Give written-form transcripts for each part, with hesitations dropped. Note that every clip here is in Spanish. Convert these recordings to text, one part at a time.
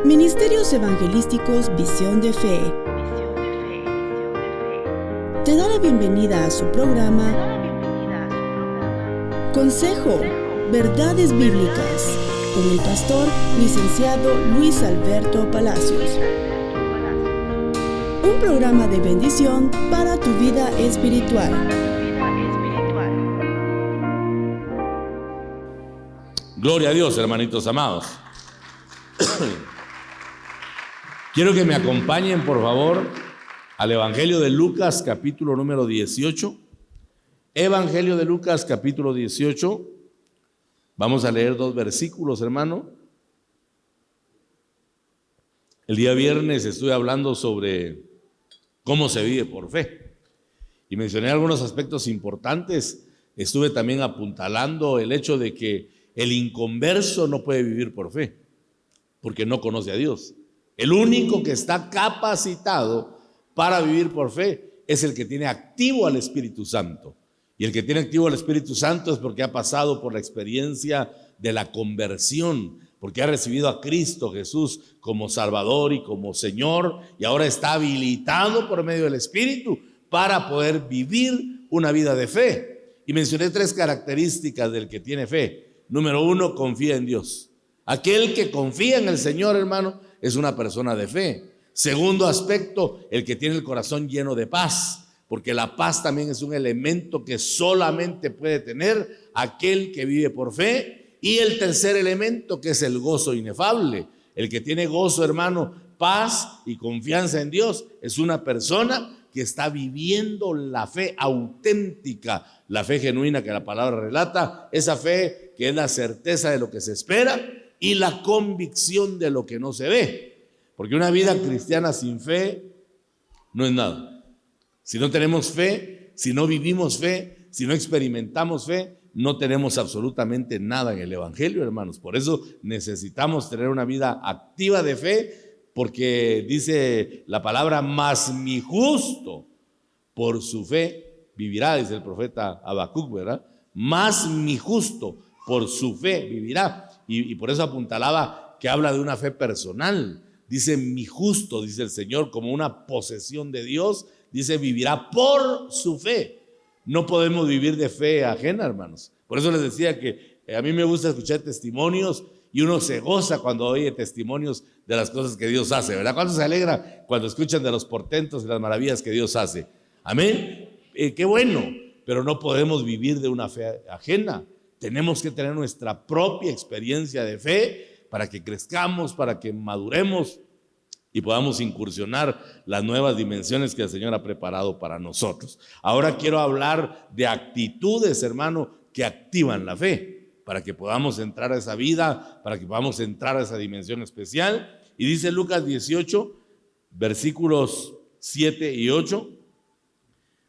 Ministerios Evangelísticos Visión de Fe te da la bienvenida a su programa Consejo, Verdades Bíblicas, con el pastor licenciado Luis Alberto Palacios. Un programa de bendición para tu vida espiritual. Gloria a Dios, hermanitos amados. Quiero que me acompañen, por favor, al Evangelio de Lucas, capítulo número 18. Evangelio de Lucas, capítulo 18. Vamos a leer 2 versículos, hermano. El día viernes estuve hablando sobre cómo se vive por fe y mencioné algunos aspectos importantes. Estuve también apuntalando el hecho de que el inconverso no puede vivir por fe porque no conoce a Dios. El único que está capacitado para vivir por fe es el que tiene activo al Espíritu Santo. Y el que tiene activo al Espíritu Santo es porque ha pasado por la experiencia de la conversión, porque ha recibido a Cristo Jesús como Salvador y como Señor, y ahora está habilitado por medio del Espíritu para poder vivir una vida de fe. Y mencioné 3 características del que tiene fe. Número 1, confía en Dios. Aquel que confía en el Señor, hermano, es una persona de fe. Segundo aspecto, el que tiene el corazón lleno de paz, porque la paz también es un elemento que solamente puede tener aquel que vive por fe. Y el tercer elemento, que es el gozo inefable. El que tiene gozo, hermano, paz y confianza en Dios, es una persona que está viviendo la fe auténtica, la fe genuina que la palabra relata, esa fe que es la certeza de lo que se espera y la convicción de lo que no se ve. Porque una vida cristiana sin fe no es nada. Si no tenemos fe, si no vivimos fe, si no experimentamos fe, no tenemos absolutamente nada en el Evangelio, hermanos. Por eso necesitamos tener una vida activa de fe, porque dice la palabra, mas mi justo por su fe vivirá, dice el profeta Habacuc, ¿verdad? Mas mi justo por su fe vivirá. Y por eso apuntalaba que habla de una fe personal. Dice mi justo, dice el Señor, como una posesión de Dios. Dice vivirá por su fe. No podemos vivir de fe ajena, hermanos. Por eso les decía que a mí me gusta escuchar testimonios y uno se goza cuando oye testimonios de las cosas que Dios hace, ¿verdad? ¿Cuánto se alegra cuando escuchan de los portentos y las maravillas que Dios hace? Amén. Qué bueno, pero no podemos vivir de una fe ajena. Tenemos que tener nuestra propia experiencia de fe para que crezcamos, para que maduremos y podamos incursionar las nuevas dimensiones que el Señor ha preparado para nosotros. Ahora quiero hablar de actitudes, hermano, que activan la fe, para que podamos entrar a esa vida, para que podamos entrar a esa dimensión especial. Y dice Lucas 18, versículos 7 y 8.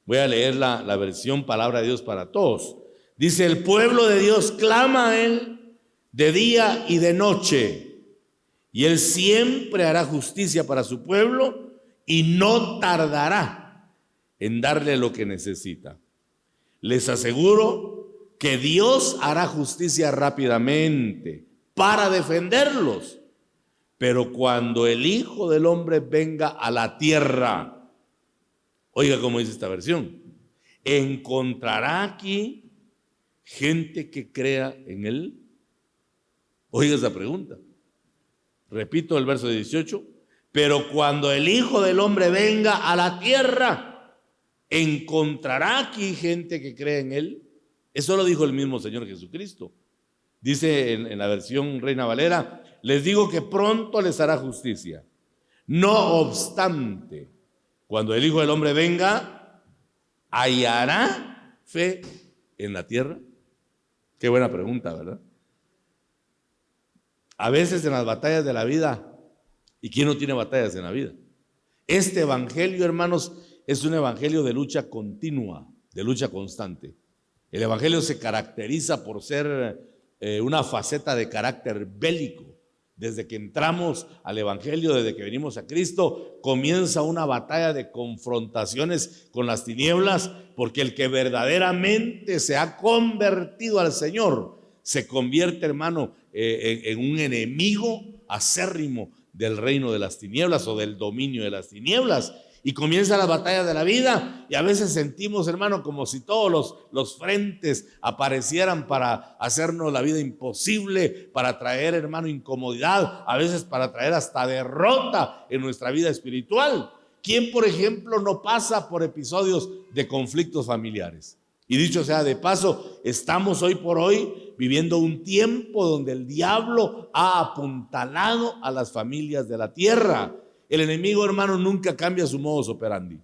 Voy a leer la versión Palabra de Dios para Todos. Dice, el pueblo de Dios clama a Él de día y de noche, y Él siempre hará justicia para su pueblo y no tardará en darle lo que necesita. Les aseguro que Dios hará justicia rápidamente para defenderlos. Pero cuando el Hijo del Hombre venga a la tierra, oiga cómo dice esta versión, ¿encontrará aquí gente que crea en Él? Oiga esa pregunta. Repito el verso 18. Pero cuando el Hijo del Hombre venga a la tierra, ¿encontrará aquí gente que cree en Él? Eso lo dijo el mismo Señor Jesucristo. Dice en la versión Reina Valera, les digo que pronto les hará justicia. No obstante, cuando el Hijo del Hombre venga, ¿hallará fe en la tierra? Qué buena pregunta, ¿verdad? A veces en las batallas de la vida, ¿y quién no tiene batallas en la vida? Este evangelio, hermanos, es un evangelio de lucha continua, de lucha constante. El evangelio se caracteriza por ser una faceta de carácter bélico. Desde que entramos al evangelio, desde que venimos a Cristo, comienza una batalla de confrontaciones con las tinieblas, porque el que verdaderamente se ha convertido al Señor se convierte, hermano, en un enemigo acérrimo del reino de las tinieblas o del dominio de las tinieblas. Y comienza la batalla de la vida y a veces sentimos, hermano, como si todos los frentes aparecieran para hacernos la vida imposible, para traer, hermano, incomodidad, a veces para traer hasta derrota en nuestra vida espiritual. ¿Quién, por ejemplo, no pasa por episodios de conflictos familiares? Y dicho sea de paso, estamos hoy por hoy viviendo un tiempo donde el diablo ha apuntalado a las familias de la tierra. El enemigo, hermano, nunca cambia su modus operandi.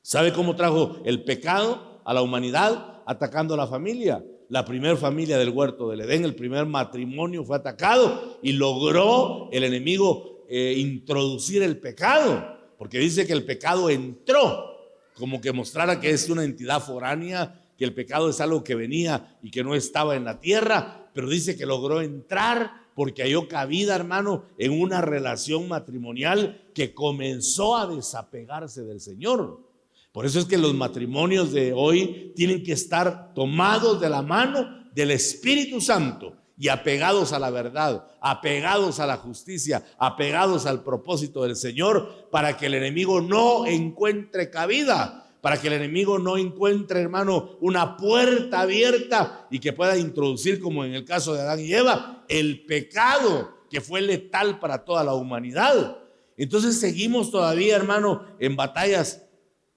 ¿Sabe cómo trajo el pecado a la humanidad? Atacando a la familia. La primera familia del huerto del Edén, el primer matrimonio fue atacado y logró el enemigo introducir el pecado. Porque dice que el pecado entró, como que mostrara que es una entidad foránea, que el pecado es algo que venía y que no estaba en la tierra, pero dice que logró entrar porque halló cabida, hermano, en una relación matrimonial que comenzó a desapegarse del Señor. Por eso es que los matrimonios de hoy tienen que estar tomados de la mano del Espíritu Santo y apegados a la verdad, apegados a la justicia, apegados al propósito del Señor, para que el enemigo no encuentre cabida, para que el enemigo no encuentre, hermano, una puerta abierta y que pueda introducir, como en el caso de Adán y Eva, el pecado que fue letal para toda la humanidad. Entonces seguimos todavía, hermano, en batallas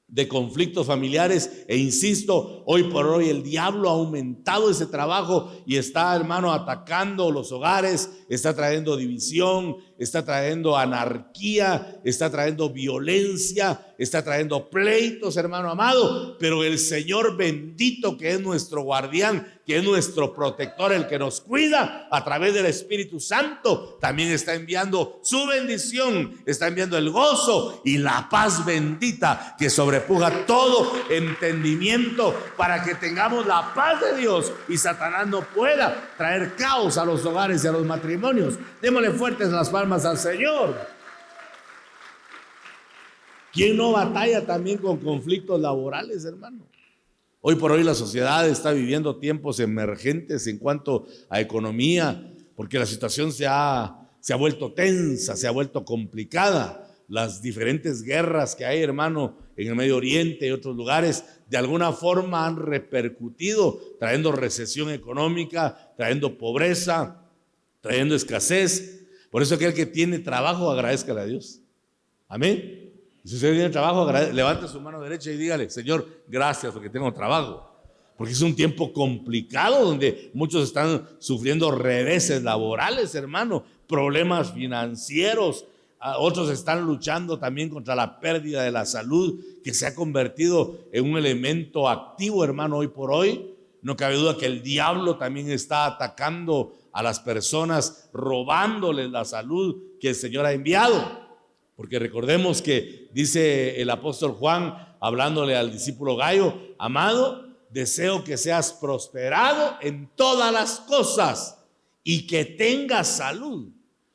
de conflictos familiares, e insisto, hoy por hoy el diablo ha aumentado ese trabajo y está, hermano, atacando los hogares, está trayendo división, está trayendo anarquía, está trayendo violencia, está trayendo pleitos, hermano amado, pero el Señor bendito, que es nuestro guardián, que es nuestro protector, el que nos cuida a través del Espíritu Santo, también está enviando su bendición, está enviando el gozo y la paz bendita que sobrepuja todo entendimiento, para que tengamos la paz de Dios y Satanás no pueda traer caos a los hogares y a los matrimonios. Démosle fuertes las palmas al Señor. ¿Quién no batalla también con conflictos laborales, hermano? Hoy por hoy la sociedad está viviendo tiempos emergentes en cuanto a economía, porque la situación se ha vuelto tensa, se ha vuelto complicada. Las diferentes guerras que hay, hermano, en el Medio Oriente y otros lugares, de alguna forma han repercutido, trayendo recesión económica, trayendo pobreza, trayendo escasez. Por eso aquel que tiene trabajo, agradézcale a Dios. Amén. Si usted tiene trabajo, levante su mano derecha y dígale: Señor, gracias porque tengo trabajo. Porque es un tiempo complicado donde muchos están sufriendo reveses laborales, hermano, problemas financieros. Otros están luchando también contra la pérdida de la salud, que se ha convertido en un elemento activo, hermano, hoy por hoy. No cabe duda que el diablo también está atacando a las personas, robándoles la salud que el Señor ha enviado. Porque recordemos que dice el apóstol Juan, hablándole al discípulo Gayo: amado, deseo que seas prosperado en todas las cosas y que tengas salud.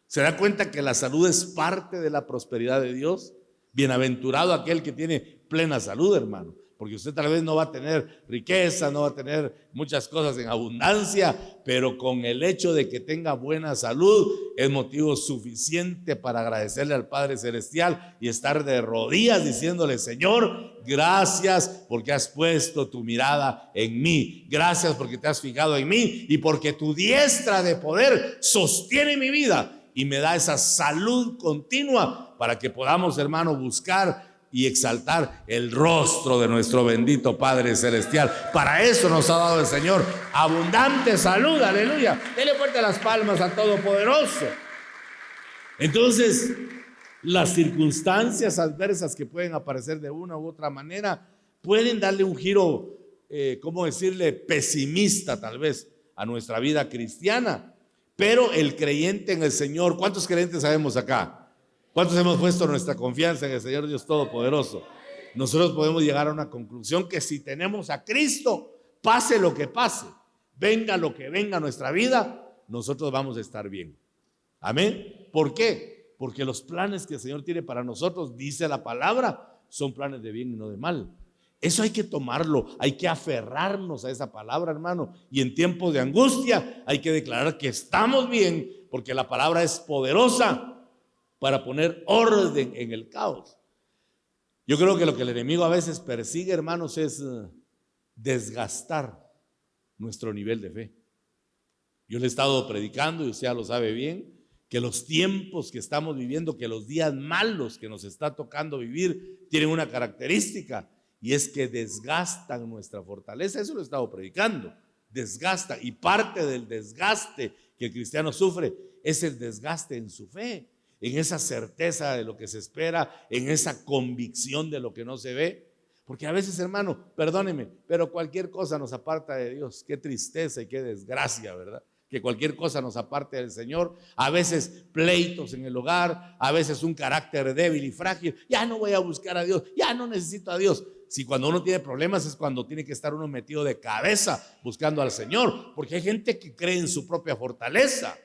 ¿Se da cuenta que la salud es parte de la prosperidad de Dios? Bienaventurado aquel que tiene plena salud, hermano. Porque usted tal vez no va a tener riqueza, no va a tener muchas cosas en abundancia, pero con el hecho de que tenga buena salud es motivo suficiente para agradecerle al Padre Celestial y estar de rodillas diciéndole: Señor, gracias porque has puesto tu mirada en mí, gracias porque te has fijado en mí y porque tu diestra de poder sostiene mi vida y me da esa salud continua para que podamos, hermano, buscar y exaltar el rostro de nuestro bendito Padre Celestial. Para eso nos ha dado el Señor abundante salud, aleluya. Dele fuerte las palmas al Todopoderoso. Entonces, las circunstancias adversas que pueden aparecer de una u otra manera pueden darle un giro, ¿cómo decirle?, pesimista tal vez a nuestra vida cristiana. Pero el creyente en el Señor, ¿cuántos creyentes sabemos acá? ¿Cuántos hemos puesto nuestra confianza en el Señor Dios Todopoderoso? Nosotros podemos llegar a una conclusión que si tenemos a Cristo, pase lo que pase, venga lo que venga a nuestra vida, nosotros vamos a estar bien. Amén. ¿Por qué? Porque los planes que el Señor tiene para nosotros, dice la palabra, son planes de bien y no de mal. Eso hay que tomarlo, hay que aferrarnos a esa palabra, hermano. Y en tiempos de angustia hay que declarar que estamos bien, porque la palabra es poderosa para poner orden en el caos. Yo creo que lo que el enemigo a veces persigue, hermanos, es desgastar nuestro nivel de fe. Yo le he estado predicando, y usted ya lo sabe bien, que los tiempos que estamos viviendo, que los días malos que nos está tocando vivir, tienen una característica, y es que desgastan nuestra fortaleza. Eso lo he estado predicando, desgasta, y parte del desgaste que el cristiano sufre es el desgaste en su fe, en esa certeza de lo que se espera, en esa convicción de lo que no se ve. Porque a veces, hermano, perdóneme, pero cualquier cosa nos aparta de Dios. Qué tristeza y qué desgracia, ¿verdad? Que cualquier cosa nos aparte del Señor. A veces pleitos en el hogar, a veces un carácter débil y frágil. Ya no voy a buscar a Dios, ya no necesito a Dios. Si cuando uno tiene problemas es cuando tiene que estar uno metido de cabeza buscando al Señor, porque hay gente que cree en su propia fortaleza.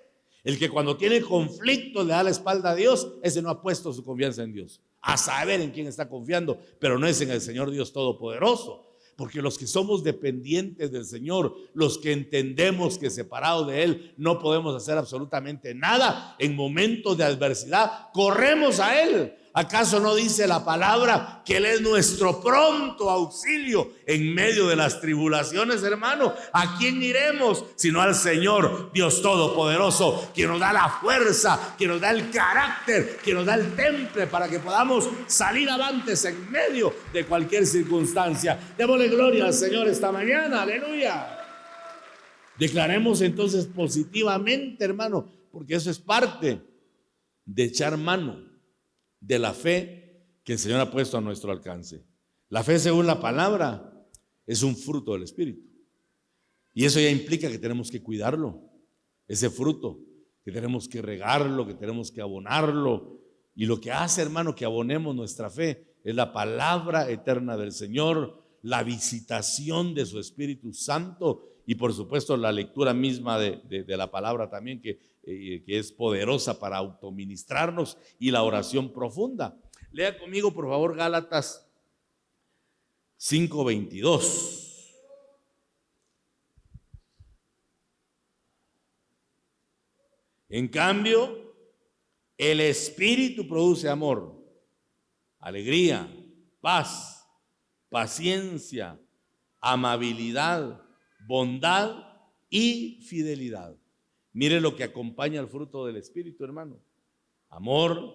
El que cuando tiene conflicto le da la espalda a Dios, ese no ha puesto su confianza en Dios. A saber en quién está confiando, pero no es en el Señor Dios Todopoderoso. Porque los que somos dependientes del Señor, los que entendemos que separados de Él no podemos hacer absolutamente nada, en momentos de adversidad corremos a Él. ¿Acaso no dice la palabra que Él es nuestro pronto auxilio en medio de las tribulaciones, hermano? ¿A quién iremos sino al Señor Dios Todopoderoso, que nos da la fuerza, que nos da el carácter, que nos da el temple para que podamos salir avantes en medio de cualquier circunstancia? Démosle gloria al Señor esta mañana, aleluya. Declaremos entonces positivamente, hermano, porque eso es parte de echar mano de la fe que el Señor ha puesto a nuestro alcance. La fe, según la palabra, es un fruto del Espíritu. Y eso ya implica que tenemos que cuidarlo, ese fruto, que tenemos que regarlo, que tenemos que abonarlo. Y lo que hace, hermano, que abonemos nuestra fe es la palabra eterna del Señor, la visitación de su Espíritu Santo y por supuesto la lectura misma de la palabra también, que es poderosa para autoministrarnos, y la oración profunda. Lea conmigo por favor Gálatas 5:22. En cambio, el Espíritu produce amor, alegría, paz, paciencia, amabilidad, bondad y fidelidad. Mire lo que acompaña al fruto del Espíritu, hermano: amor,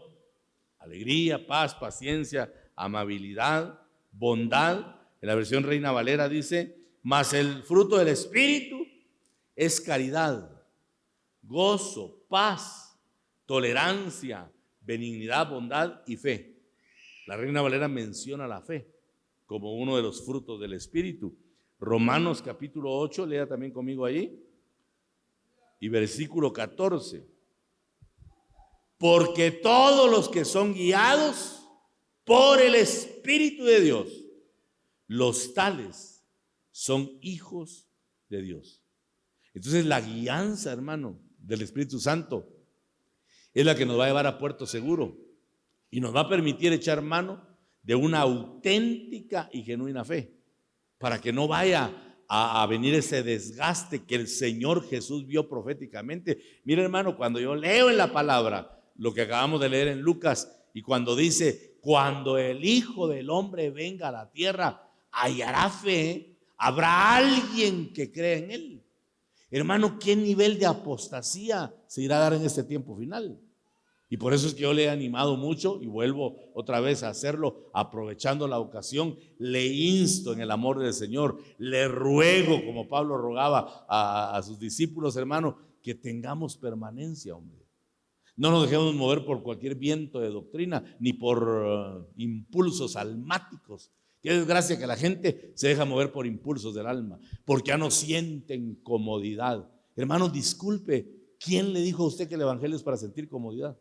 alegría, paz, paciencia, amabilidad, bondad. En la versión Reina Valera dice: mas el fruto del Espíritu es caridad, gozo, paz, tolerancia, benignidad, bondad y fe. La Reina Valera menciona la fe como uno de los frutos del Espíritu. Romanos capítulo 8, lea también conmigo ahí, y versículo 14. Porque todos los que son guiados por el Espíritu de Dios, los tales son hijos de Dios. Entonces la guianza, hermano, del Espíritu Santo es la que nos va a llevar a puerto seguro y nos va a permitir echar mano de una auténtica y genuina fe, para que no vaya a venir ese desgaste que el Señor Jesús vio proféticamente. Mira, hermano, cuando yo leo en la palabra lo que acabamos de leer en Lucas, y cuando dice: cuando el Hijo del Hombre venga a la tierra, hallará fe, habrá alguien que crea en Él. Hermano, ¿qué nivel de apostasía se irá a dar en este tiempo final? Y por eso es que yo le he animado mucho, y vuelvo otra vez a hacerlo aprovechando la ocasión. Le insto en el amor del Señor, le ruego, como Pablo rogaba a sus discípulos, hermano, que tengamos permanencia, hombre. No nos dejemos mover por cualquier viento de doctrina, ni por impulsos almáticos. Qué desgracia que la gente se deja mover por impulsos del alma, porque ya no sienten comodidad. Hermano, disculpe, ¿quién le dijo a usted que el evangelio es para sentir comodidad?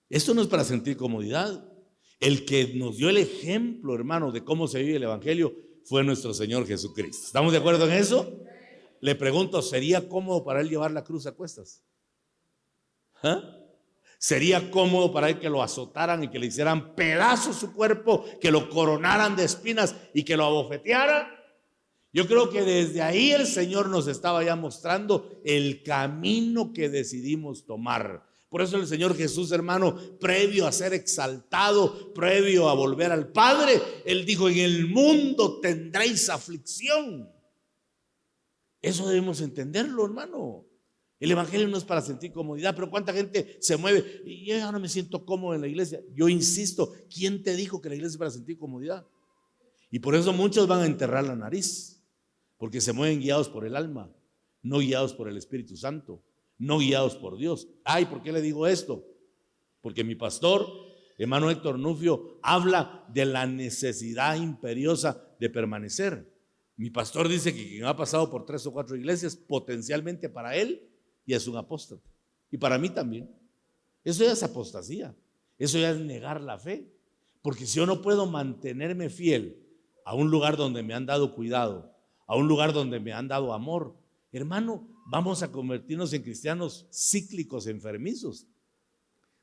Esto no es para sentir comodidad. El que nos dio el ejemplo, hermano, de cómo se vive el evangelio fue nuestro Señor Jesucristo. ¿Estamos de acuerdo en eso? Le pregunto, ¿sería cómodo para Él llevar la cruz a cuestas? ¿Sería cómodo para Él que lo azotaran y que le hicieran pedazos su cuerpo, que lo coronaran de espinas y que lo abofetearan? Yo creo que desde ahí el Señor nos estaba ya mostrando el camino que decidimos tomar. Por eso el Señor Jesús, hermano, previo a ser exaltado, previo a volver al Padre, Él dijo: en el mundo tendréis aflicción. Eso debemos entenderlo, hermano. El evangelio no es para sentir comodidad, pero ¿cuánta gente se mueve? Y yo ya no me siento cómodo en la iglesia. Yo insisto, ¿quién te dijo que la iglesia es para sentir comodidad? Y por eso muchos van a enterrar la nariz, porque se mueven guiados por el alma, no guiados por el Espíritu Santo, no guiados por Dios. Ay, ¿por qué le digo esto? Porque mi pastor, hermano Héctor Nufio, habla de la necesidad imperiosa de permanecer. Mi pastor dice que quien ha pasado por 3 o 4 iglesias, potencialmente para él ya es un apóstata. Y para mí también. Eso ya es apostasía. Eso ya es negar la fe. Porque si yo no puedo mantenerme fiel a un lugar donde me han dado cuidado, a un lugar donde me han dado amor, hermano, vamos a convertirnos en cristianos cíclicos, enfermizos.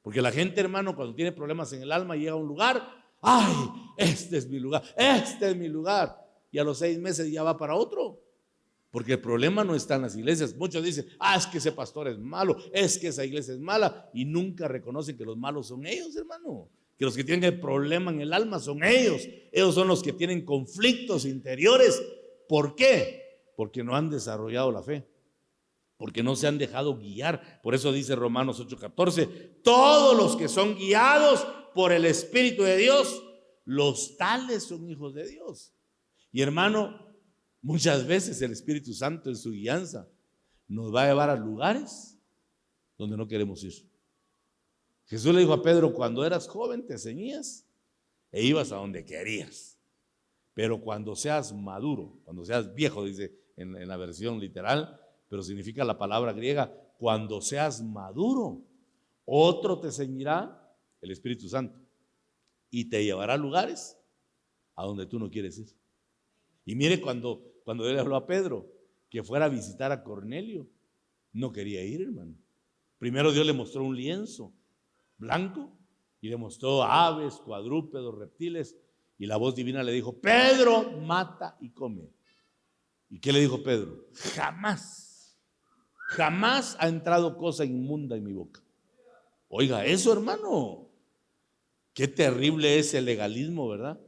Porque la gente, hermano, cuando tiene problemas en el alma, llega a un lugar: ay, este es mi lugar, este es mi lugar. Y a los 6 meses ya va para otro. Porque el problema no está en las iglesias. Muchos dicen: es que ese pastor es malo, es que esa iglesia es mala. Y nunca reconocen que los malos son ellos, hermano. Que los que tienen el problema en el alma son ellos. Ellos son los que tienen conflictos interiores. ¿Por qué? Porque no han desarrollado la fe. Porque no se han dejado guiar. Por eso dice Romanos 8:14: todos los que son guiados por el Espíritu de Dios, los tales son hijos de Dios. Y hermano, muchas veces el Espíritu Santo en su guianza nos va a llevar a lugares donde no queremos ir. Jesús le dijo a Pedro: cuando eras joven te ceñías e ibas a donde querías, pero cuando seas maduro, cuando seas viejo, dice en la versión literal, pero significa la palabra griega, cuando seas maduro, otro te ceñirá, el Espíritu Santo, y te llevará a lugares a donde tú no quieres ir. Y mire, cuando él habló a Pedro que fuera a visitar a Cornelio, no quería ir, hermano. Primero Dios le mostró un lienzo blanco y le mostró aves, cuadrúpedos, reptiles, y la voz divina le dijo: Pedro, mata y come. ¿Y qué le dijo Pedro? Jamás ha entrado cosa inmunda en mi boca. Oiga eso, hermano. Qué terrible es el legalismo, ¿verdad?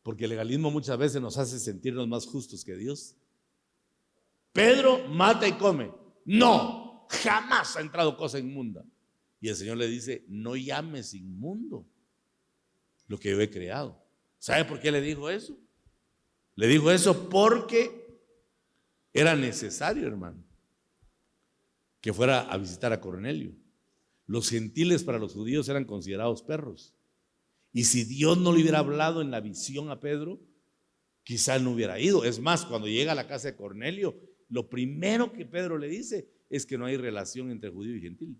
Porque el legalismo muchas veces nos hace sentirnos más justos que Dios. Pedro, mata y come. No, jamás ha entrado cosa inmunda. Y el Señor le dice: no llames inmundo lo que yo he creado. ¿Sabe por qué le dijo eso? Le dijo eso porque era necesario, hermano, que fuera a visitar a Cornelio. Los gentiles para los judíos eran considerados perros. Y si Dios no le hubiera hablado en la visión a Pedro, quizá no hubiera ido. Es más, cuando llega a la casa de Cornelio, lo primero que Pedro le dice es que no hay relación entre judío y gentil.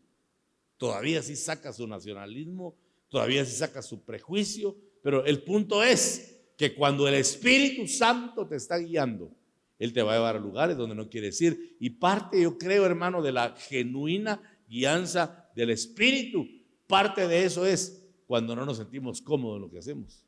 Todavía sí saca su nacionalismo, todavía sí saca su prejuicio, pero el punto es que cuando el Espíritu Santo te está guiando, Él te va a llevar a lugares donde no quieres ir. Y parte, yo creo, hermano, de la genuina guianza del Espíritu, parte de eso es cuando no nos sentimos cómodos en lo que hacemos.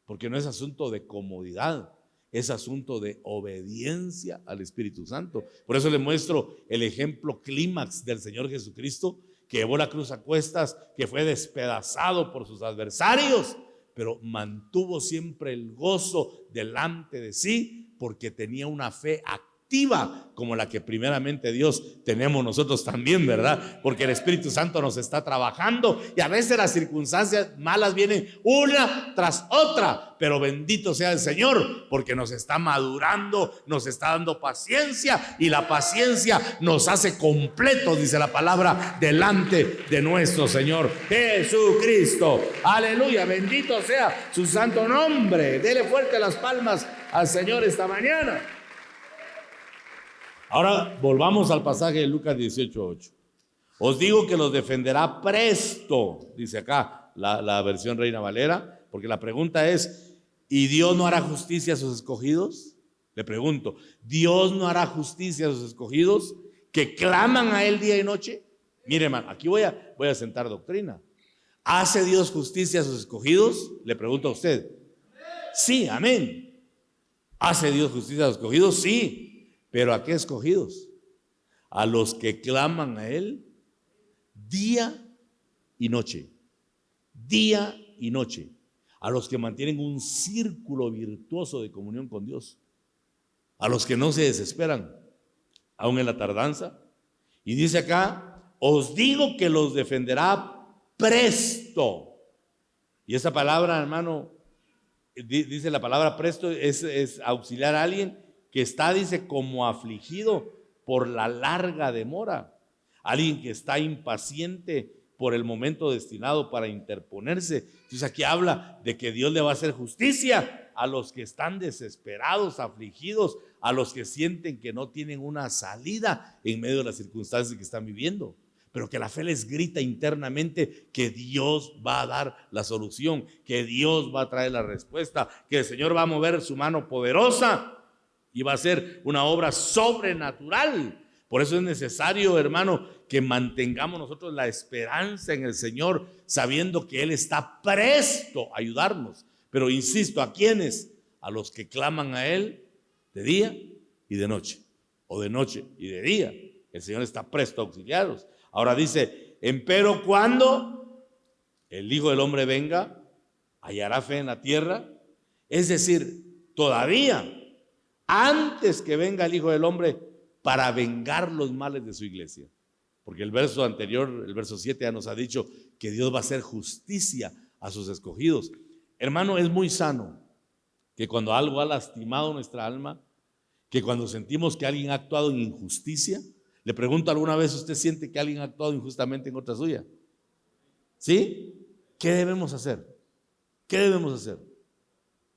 Porque no es asunto de comodidad, es asunto de obediencia al Espíritu Santo. Por eso le muestro el ejemplo clímax del Señor Jesucristo, que llevó la cruz a cuestas, que fue despedazado por sus adversarios, pero mantuvo siempre el gozo delante de sí, porque tenía una fe activa, como la que primeramente Dios tenemos nosotros también, ¿verdad? Porque el Espíritu Santo nos está trabajando y a veces las circunstancias malas vienen una tras otra, pero bendito sea el Señor, porque nos está madurando, nos está dando paciencia, y la paciencia nos hace completos, dice la palabra, delante de nuestro Señor Jesucristo. Aleluya, bendito sea su santo nombre. Dele fuerte las palmas al Señor esta mañana. Ahora volvamos al pasaje de Lucas 18:8. Os digo que los defenderá presto, dice acá la versión Reina Valera, porque la pregunta es: ¿y Dios no hará justicia a sus escogidos? Le pregunto, ¿Dios no hará justicia a sus escogidos que claman a Él día y noche? Mire, hermano, aquí voy a sentar doctrina. ¿Hace Dios justicia a sus escogidos? Le pregunto a usted. Sí, amén. ¿Hace Dios justicia a los escogidos? Sí, pero ¿a qué escogidos? A los que claman a Él día y noche, día y noche, a los que mantienen un círculo virtuoso de comunión con Dios, a los que no se desesperan, aun en la tardanza. Y dice acá, os digo que los defenderá presto. Y esa palabra, hermano, dice la palabra presto, es auxiliar a alguien que está, dice, como afligido por la larga demora. Alguien que está impaciente por el momento destinado para interponerse. Entonces aquí habla de que Dios le va a hacer justicia a los que están desesperados, afligidos, a los que sienten que no tienen una salida en medio de las circunstancias que están viviendo, pero que la fe les grita internamente que Dios va a dar la solución, que Dios va a traer la respuesta, que el Señor va a mover su mano poderosa y va a hacer una obra sobrenatural. Por eso es necesario, hermano, que mantengamos nosotros la esperanza en el Señor, sabiendo que Él está presto a ayudarnos. Pero insisto, ¿a quiénes? A los que claman a Él de día y de noche, o de noche y de día. El Señor está presto a auxiliarlos. Ahora dice, empero cuando el Hijo del Hombre venga, hallará fe en la tierra. Es decir, todavía antes que venga el Hijo del Hombre para vengar los males de su iglesia. Porque el verso anterior, el verso 7, ya nos ha dicho que Dios va a hacer justicia a sus escogidos. Hermano, es muy sano que cuando algo ha lastimado nuestra alma, que cuando sentimos que alguien ha actuado en injusticia, le pregunto, ¿alguna vez usted siente que alguien ha actuado injustamente en contra suya? ¿Sí? ¿Qué debemos hacer? ¿Qué debemos hacer?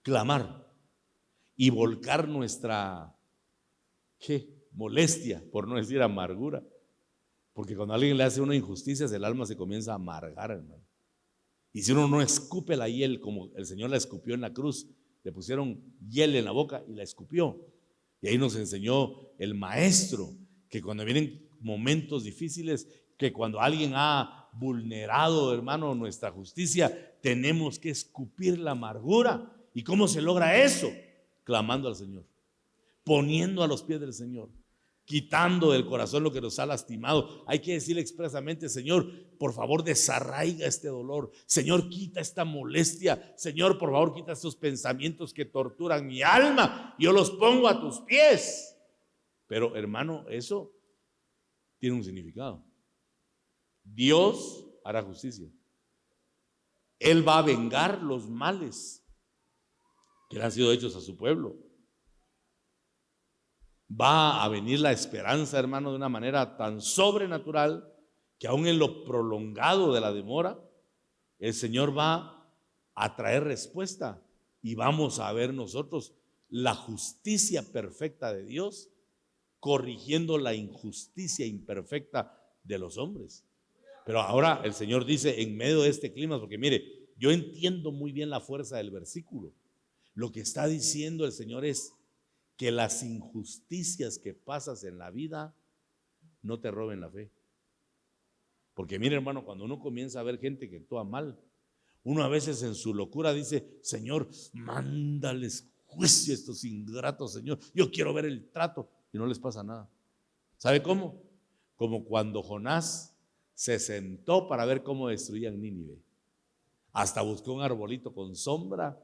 Clamar y volcar nuestra molestia, por no decir amargura. Porque cuando a alguien le hace una injusticia, el alma se comienza a amargar, hermano. Y si uno no escupe la hiel como el Señor la escupió en la cruz, le pusieron hiel en la boca y la escupió. Y ahí nos enseñó el maestro que cuando vienen momentos difíciles, que cuando alguien ha vulnerado, hermano, nuestra justicia, tenemos que escupir la amargura. ¿Y cómo se logra eso? Clamando al Señor, poniendo a los pies del Señor, quitando del corazón lo que nos ha lastimado. Hay que decirle expresamente, Señor, por favor desarraiga este dolor. Señor, quita esta molestia. Señor, por favor, quita estos pensamientos que torturan mi alma. Yo los pongo a tus pies. Pero, hermano, eso tiene un significado. Dios hará justicia. Él va a vengar los males que le han sido hechos a su pueblo. Va a venir la esperanza, hermano, de una manera tan sobrenatural que aún en lo prolongado de la demora, el Señor va a traer respuesta y vamos a ver nosotros la justicia perfecta de Dios corrigiendo la injusticia imperfecta de los hombres. Pero ahora el Señor dice en medio de este clima, porque mire, yo entiendo muy bien la fuerza del versículo. Lo que está diciendo el Señor es que las injusticias que pasas en la vida no te roben la fe. Porque mire, hermano, cuando uno comienza a ver gente que actúa mal, uno a veces en su locura dice, Señor, mándales juicio a estos ingratos, Señor, yo quiero ver el trato, y no les pasa nada. ¿Sabe cómo? Como cuando Jonás se sentó para ver cómo destruían Nínive. Hasta buscó un arbolito con sombra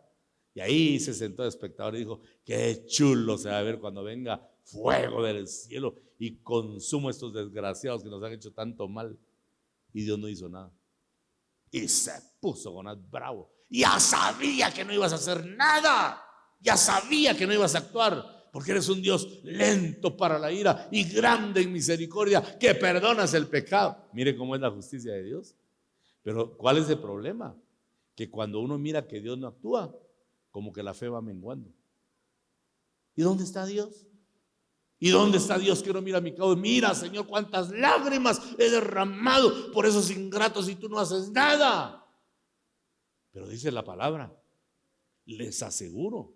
y ahí se sentó de espectador y dijo, qué chulo se va a ver cuando venga fuego del cielo y consuma a estos desgraciados que nos han hecho tanto mal. Y Dios no hizo nada. Y se puso Jonás bravo. Ya sabía que no ibas a hacer nada. Ya sabía que no ibas a actuar. Porque eres un Dios lento para la ira y grande en misericordia, que perdonas el pecado. Mire cómo es la justicia de Dios. Pero ¿cuál es el problema? Que cuando uno mira que Dios no actúa, como que la fe va menguando. ¿Y dónde está Dios? ¿Y dónde está Dios que no mira mi causa? Mira, Señor, cuántas lágrimas he derramado por esos ingratos y tú no haces nada. Pero dice la palabra, les aseguro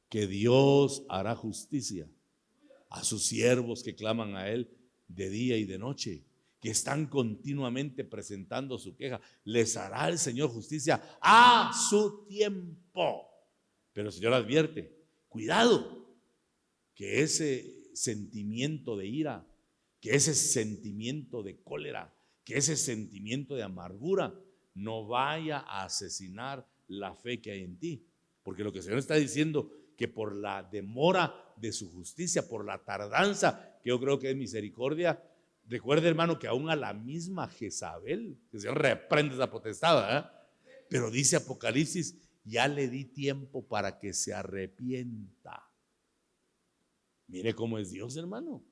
que Dios hará justicia a sus siervos que claman a Él de día y de noche, que están continuamente presentando su queja. Les hará el Señor justicia a su tiempo. Pero el Señor advierte Cuidado, que ese sentimiento de ira, que ese sentimiento de cólera, que ese sentimiento de amargura no vaya a asesinar la fe que hay en ti. Porque lo que el Señor está diciendo, que por la demora de su justicia, por la tardanza, que yo creo que es misericordia. Recuerde, hermano, que aún a la misma Jezabel, que el Señor reprende esa potestad, pero dice Apocalipsis, ya le di tiempo para que se arrepienta. Mire cómo es Dios, hermano.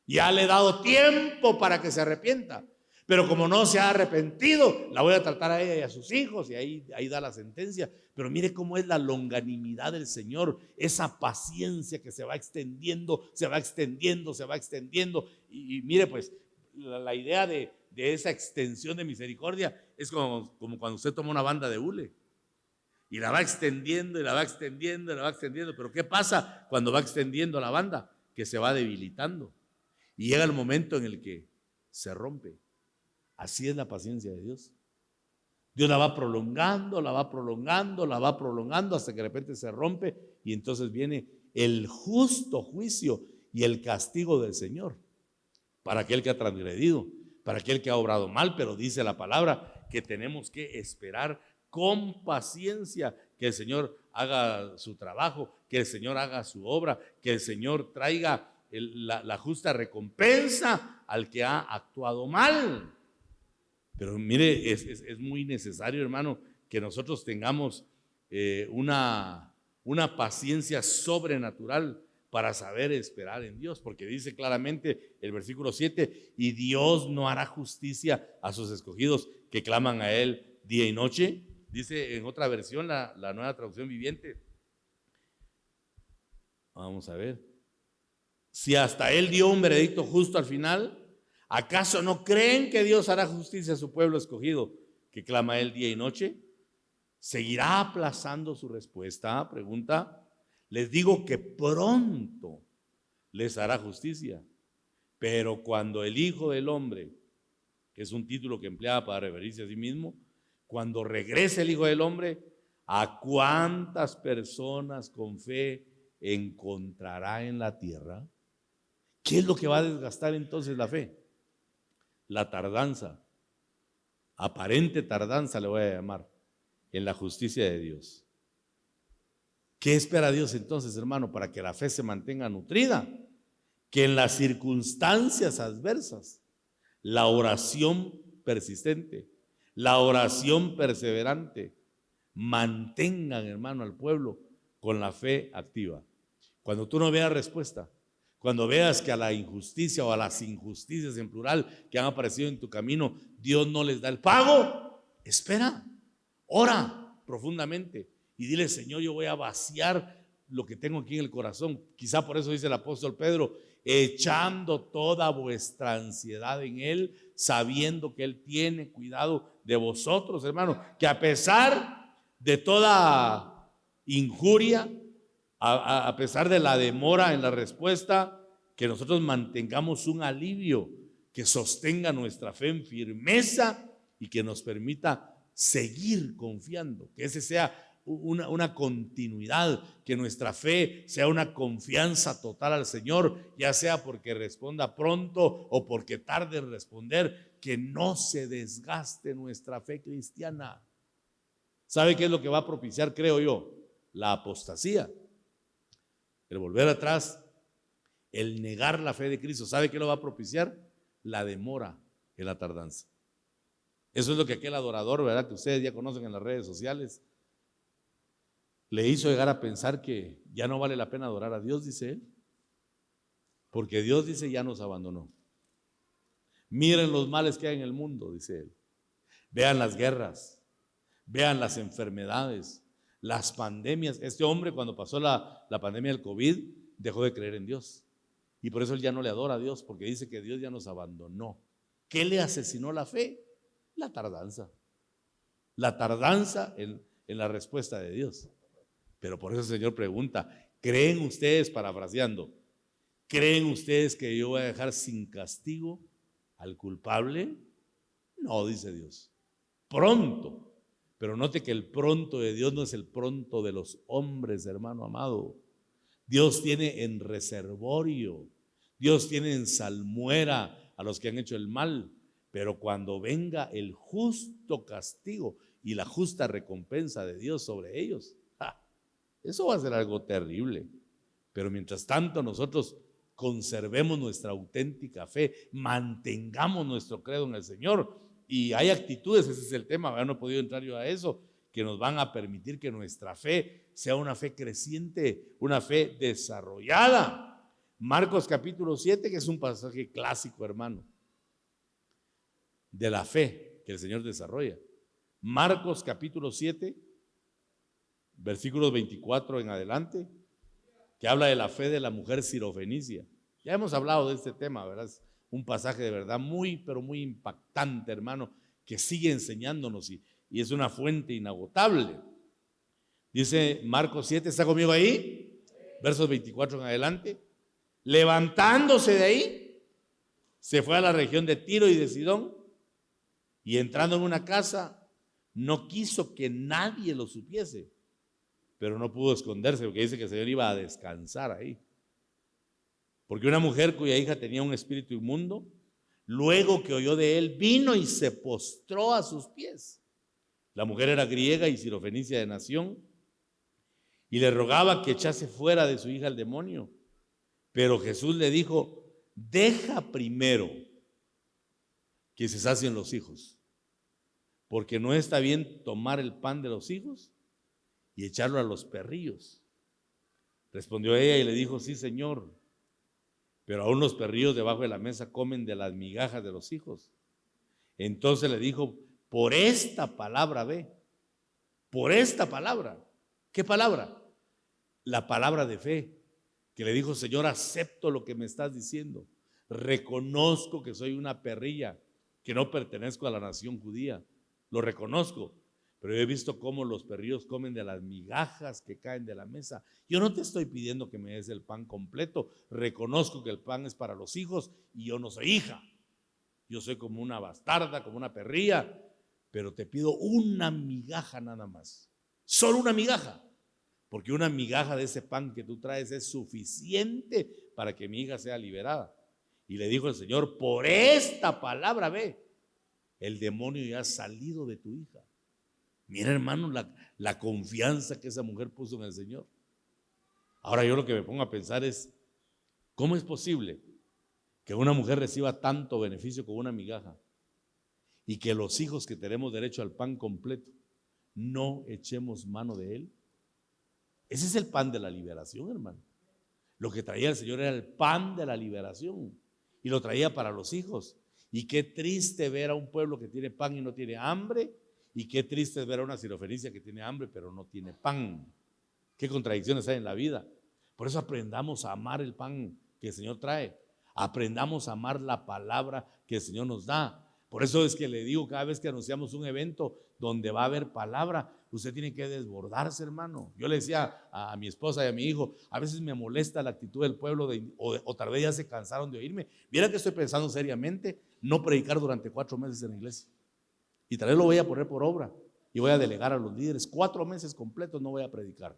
Ya le he dado tiempo para que se arrepienta. Pero como no se ha arrepentido, la voy a tratar a ella y a sus hijos, y ahí da la sentencia. Pero mire cómo es la longanimidad del Señor, esa paciencia que se va extendiendo, se va extendiendo, se va extendiendo. Y mire, pues, la idea de esa extensión de misericordia es como cuando usted toma una banda de hule y la va extendiendo y la va extendiendo y la va extendiendo. Pero ¿qué pasa cuando va extendiendo la banda? Que se va debilitando y llega el momento en el que se rompe. Así es la paciencia de Dios. Dios la va prolongando, la va prolongando, la va prolongando hasta que de repente se rompe y entonces viene el justo juicio y el castigo del Señor para aquel que ha transgredido, para aquel que ha obrado mal. Pero dice la palabra que tenemos que esperar con paciencia que el Señor haga su trabajo, que el Señor haga su obra, que el Señor traiga la justa recompensa al que ha actuado mal. Pero mire, es muy necesario, hermano, que nosotros tengamos una paciencia sobrenatural para saber esperar en Dios, porque dice claramente el versículo 7, y Dios no hará justicia a sus escogidos que claman a Él día y noche. Dice en otra versión, la Nueva Traducción Viviente. Vamos a ver. Si hasta Él dio un veredicto justo al final, ¿acaso no creen que Dios hará justicia a su pueblo escogido que clama a Él día y noche? ¿Seguirá aplazando su respuesta? Pregunta. Les digo que pronto les hará justicia, pero cuando el Hijo del Hombre, que es un título que empleaba para referirse a sí mismo, cuando regrese el Hijo del Hombre, ¿a cuántas personas con fe encontrará en la tierra? ¿Qué es lo que va a desgastar entonces la fe? La tardanza, aparente tardanza le voy a llamar, en la justicia de Dios. ¿Qué espera Dios entonces, hermano, para que la fe se mantenga nutrida? Que en las circunstancias adversas, la oración persistente, la oración perseverante, mantengan, hermano, al pueblo con la fe activa. Cuando tú no veas respuesta, cuando veas que a la injusticia o a las injusticias en plural que han aparecido en tu camino, Dios no les da el pago, espera, ora profundamente y dile: Señor, yo voy a vaciar lo que tengo aquí en el corazón. Quizá por eso dice el apóstol Pedro: echando toda vuestra ansiedad en Él, sabiendo que Él tiene cuidado de vosotros, hermano, que a pesar de toda injuria, a pesar de la demora en la respuesta, que nosotros mantengamos un alivio que sostenga nuestra fe en firmeza y que nos permita seguir confiando, que ese sea una continuidad, que nuestra fe sea una confianza total al Señor, ya sea porque responda pronto o porque tarde en responder, que no se desgaste nuestra fe cristiana. ¿Sabe qué es lo que va a propiciar, creo yo? La apostasía, el volver atrás, el negar la fe de Cristo. ¿Sabe qué lo va a propiciar? La demora en la tardanza. Eso es lo que aquel adorador, ¿verdad?, que ustedes ya conocen en las redes sociales, le hizo llegar a pensar que ya no vale la pena adorar a Dios, dice él, porque Dios, dice, ya nos abandonó. Miren los males que hay en el mundo, dice él. Vean las guerras, vean las enfermedades, las pandemias. Este hombre, cuando pasó la pandemia del COVID, dejó de creer en Dios. Y por eso él ya no le adora a Dios, porque dice que Dios ya nos abandonó. ¿Qué le asesinó la fe? La tardanza. La tardanza en la respuesta de Dios. Pero por eso el Señor pregunta: ¿creen ustedes, parafraseando, creen ustedes que yo voy a dejar sin castigo al culpable? No, dice Dios. Pronto. Pero note que el pronto de Dios no es el pronto de los hombres, hermano amado. Dios tiene en reservorio, Dios tiene en salmuera a los que han hecho el mal, pero cuando venga el justo castigo y la justa recompensa de Dios sobre ellos, eso va a ser algo terrible. Pero mientras tanto nosotros conservemos nuestra auténtica fe, mantengamos nuestro credo en el Señor. Y hay actitudes, ese es el tema, no he podido entrar yo a eso, que nos van a permitir que nuestra fe sea una fe creciente, una fe desarrollada. Marcos capítulo 7, que es un pasaje clásico, hermano, de la fe que el Señor desarrolla. Marcos capítulo 7, versículos 24 en adelante, que habla de la fe de la mujer sirofenicia. Ya hemos hablado de este tema, ¿verdad? Es un pasaje de verdad muy, pero muy impactante, hermano, que sigue enseñándonos y es una fuente inagotable. Dice Marcos 7, ¿está conmigo ahí? Versos 24 en adelante. Levantándose de ahí, se fue a la región de Tiro y de Sidón, y entrando en una casa, no quiso que nadie lo supiese, pero no pudo esconderse, porque dice que el Señor iba a descansar ahí. Porque una mujer cuya hija tenía un espíritu inmundo, luego que oyó de él, vino y se postró a sus pies. La mujer era griega y sirofenicia de nación, y le rogaba que echase fuera de su hija el demonio. Pero Jesús le dijo: deja primero que se sacien los hijos, porque no está bien tomar el pan de los hijos y echarlo a los perrillos. Respondió ella y le dijo: sí, Señor, pero aún los perrillos debajo de la mesa comen de las migajas de los hijos. Entonces le dijo: por esta palabra ve, por esta palabra. ¿Qué palabra? La palabra de fe, que le dijo: Señor, acepto lo que me estás diciendo, reconozco que soy una perrilla, que no pertenezco a la nación judía, lo reconozco, pero he visto cómo los perrillos comen de las migajas que caen de la mesa. Yo no te estoy pidiendo que me des el pan completo, reconozco que el pan es para los hijos y yo no soy hija, yo soy como una bastarda, como una perrilla, pero te pido una migaja nada más, solo una migaja, porque una migaja de ese pan que tú traes es suficiente para que mi hija sea liberada. Y le dijo el Señor: por esta palabra ve, el demonio ya ha salido de tu hija. Mira, hermano, la confianza que esa mujer puso en el Señor. Ahora yo lo que me pongo a pensar es: ¿cómo es posible que una mujer reciba tanto beneficio con una migaja y que los hijos que tenemos derecho al pan completo no echemos mano de él? Ese es el pan de la liberación, hermano. Lo que traía el Señor era el pan de la liberación y lo traía para los hijos. Y qué triste ver a un pueblo que tiene pan y no tiene hambre, y qué triste es ver a una sirofenicia que tiene hambre pero no tiene pan. Qué contradicciones hay en la vida. Por eso aprendamos a amar el pan que el Señor trae, aprendamos a amar la palabra que el Señor nos da. Por eso es que le digo, cada vez que anunciamos un evento donde va a haber palabra, usted tiene que desbordarse, hermano. Yo le decía a mi esposa y a mi hijo: a veces me molesta la actitud del pueblo o tal vez ya se cansaron de oírme. Mira que estoy pensando seriamente no predicar durante 4 meses en la iglesia, y tal vez lo voy a poner por obra y voy a delegar a los líderes. 4 meses completos no voy a predicar,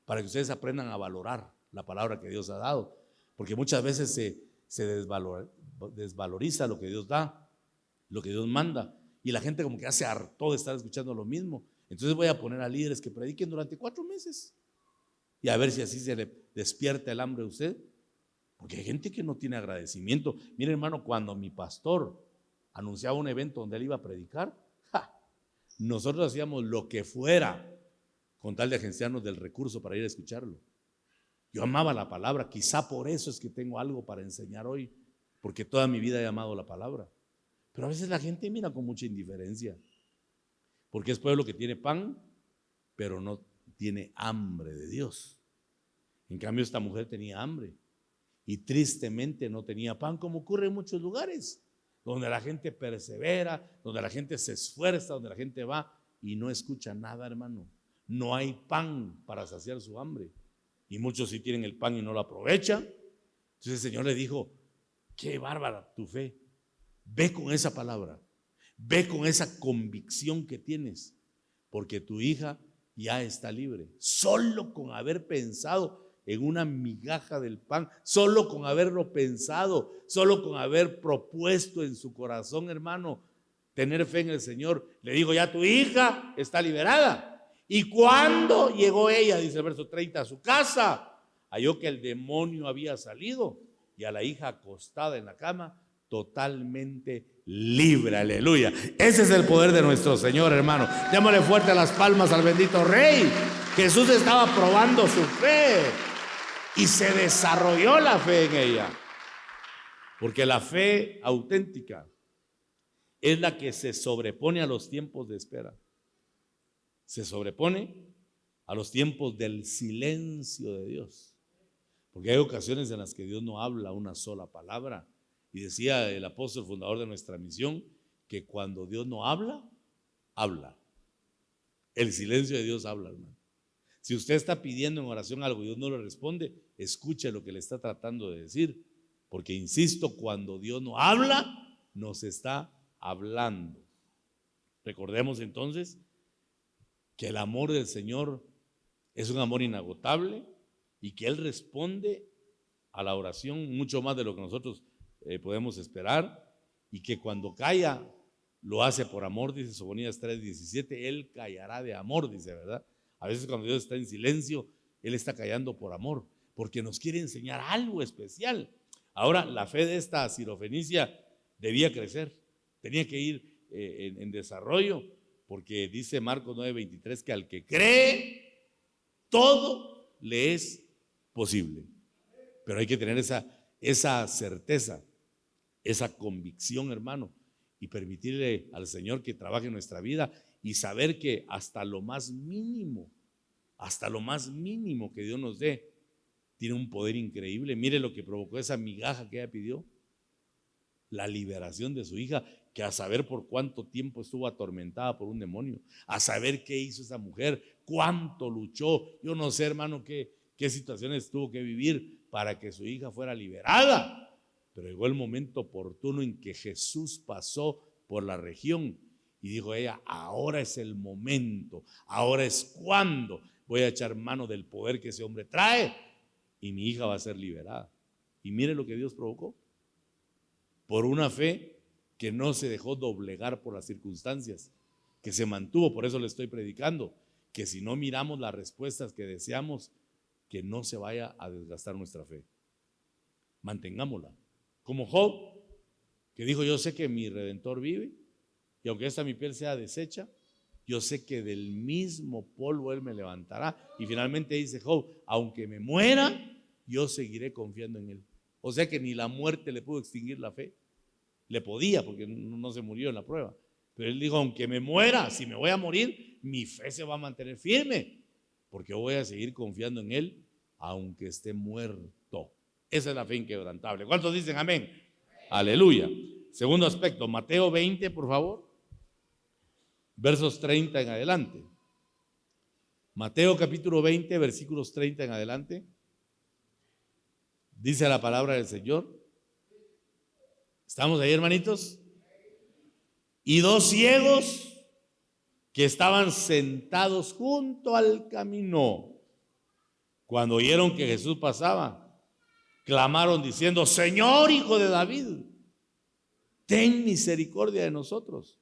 para que ustedes aprendan a valorar la palabra que Dios ha dado, porque muchas veces se desvaloriza lo que Dios da, lo que Dios manda, y la gente como que ya se hartó de estar escuchando lo mismo. Entonces voy a poner a líderes que prediquen durante 4 meses y a ver si así se le despierta el hambre a usted, porque hay gente que no tiene agradecimiento. Mire, hermano, cuando mi pastor anunciaba un evento donde él iba a predicar, nosotros hacíamos lo que fuera con tal de agenciarnos del recurso para ir a escucharlo. Yo amaba la palabra, quizá por eso es que tengo algo para enseñar hoy, porque toda mi vida he amado la palabra. Pero a veces la gente mira con mucha indiferencia, porque es pueblo que tiene pan, pero no tiene hambre de Dios. En cambio, esta mujer tenía hambre y tristemente no tenía pan, como ocurre en muchos lugares, donde la gente persevera, donde la gente se esfuerza, donde la gente va y no escucha nada, hermano. No hay pan para saciar su hambre, y muchos sí tienen el pan y no lo aprovechan. Entonces el Señor le dijo: qué bárbara tu fe. Ve con esa palabra, ve con esa convicción que tienes, porque tu hija ya está libre. Solo con haber pensado en una migaja del pan, solo con haberlo pensado, solo con haber propuesto en su corazón, hermano, tener fe en el Señor. Le digo, ya tu hija está liberada. Y cuando llegó ella, dice el verso 30, a su casa, halló que el demonio había salido y a la hija acostada en la cama, totalmente libre. Aleluya. Ese es el poder de nuestro Señor, hermano. Démosle fuerte las palmas al bendito Rey. Jesús estaba probando su fe y se desarrolló la fe en ella. Porque la fe auténtica es la que se sobrepone a los tiempos de espera. Se sobrepone a los tiempos del silencio de Dios. Porque hay ocasiones en las que Dios no habla una sola palabra. Y decía el apóstol fundador de nuestra misión que cuando Dios no habla, habla. El silencio de Dios habla, hermano. Si usted está pidiendo en oración algo y Dios no le responde, escuche lo que le está tratando de decir. Porque insisto, cuando Dios no habla, nos está hablando. Recordemos entonces que el amor del Señor es un amor inagotable y que Él responde a la oración mucho más de lo que nosotros podemos esperar, y que cuando calla lo hace por amor, dice Sofonías 3:17, Él callará de amor, dice, ¿verdad? A veces cuando Dios está en silencio, Él está callando por amor, porque nos quiere enseñar algo especial. Ahora, la fe de esta sirofenicia debía crecer, tenía que ir en desarrollo, porque dice Marcos 9:23 que al que cree, todo le es posible. Pero hay que tener esa certeza, esa convicción, hermano, y permitirle al Señor que trabaje en nuestra vida y saber que hasta lo más mínimo que Dios nos dé, tiene un poder increíble. Mire lo que provocó esa migaja que ella pidió, la liberación de su hija, que a saber por cuánto tiempo estuvo atormentada por un demonio, a saber qué hizo esa mujer, cuánto luchó. Yo no sé, hermano, qué situaciones tuvo que vivir para que su hija fuera liberada. Pero llegó el momento oportuno en que Jesús pasó por la región y dijo ella, ahora es el momento, ahora es cuando voy a echar mano del poder que ese hombre trae y mi hija va a ser liberada. Y mire lo que Dios provocó, por una fe que no se dejó doblegar por las circunstancias, que se mantuvo. Por eso le estoy predicando, que si no miramos las respuestas que deseamos, que no se vaya a desgastar nuestra fe. Mantengámosla. Como Job, que dijo, yo sé que mi Redentor vive, y aunque esta mi piel sea deshecha, yo sé que del mismo polvo Él me levantará. Y finalmente dice Job, aunque me muera, yo seguiré confiando en Él. O sea que ni la muerte le pudo extinguir la fe. Le podía, porque no se murió en la prueba. Pero él dijo, aunque me muera, si me voy a morir, mi fe se va a mantener firme, porque yo voy a seguir confiando en Él, aunque esté muerto. Esa es la fe inquebrantable. ¿Cuántos dicen amén? Amén. Aleluya. Segundo aspecto, Mateo 20, por favor. Versos 30 en adelante. Mateo capítulo 20, versículos 30 en adelante. Dice la palabra del Señor. ¿Estamos ahí, hermanitos? Y dos ciegos que estaban sentados junto al camino, cuando oyeron que Jesús pasaba, clamaron diciendo, Señor, Hijo de David, ten misericordia de nosotros.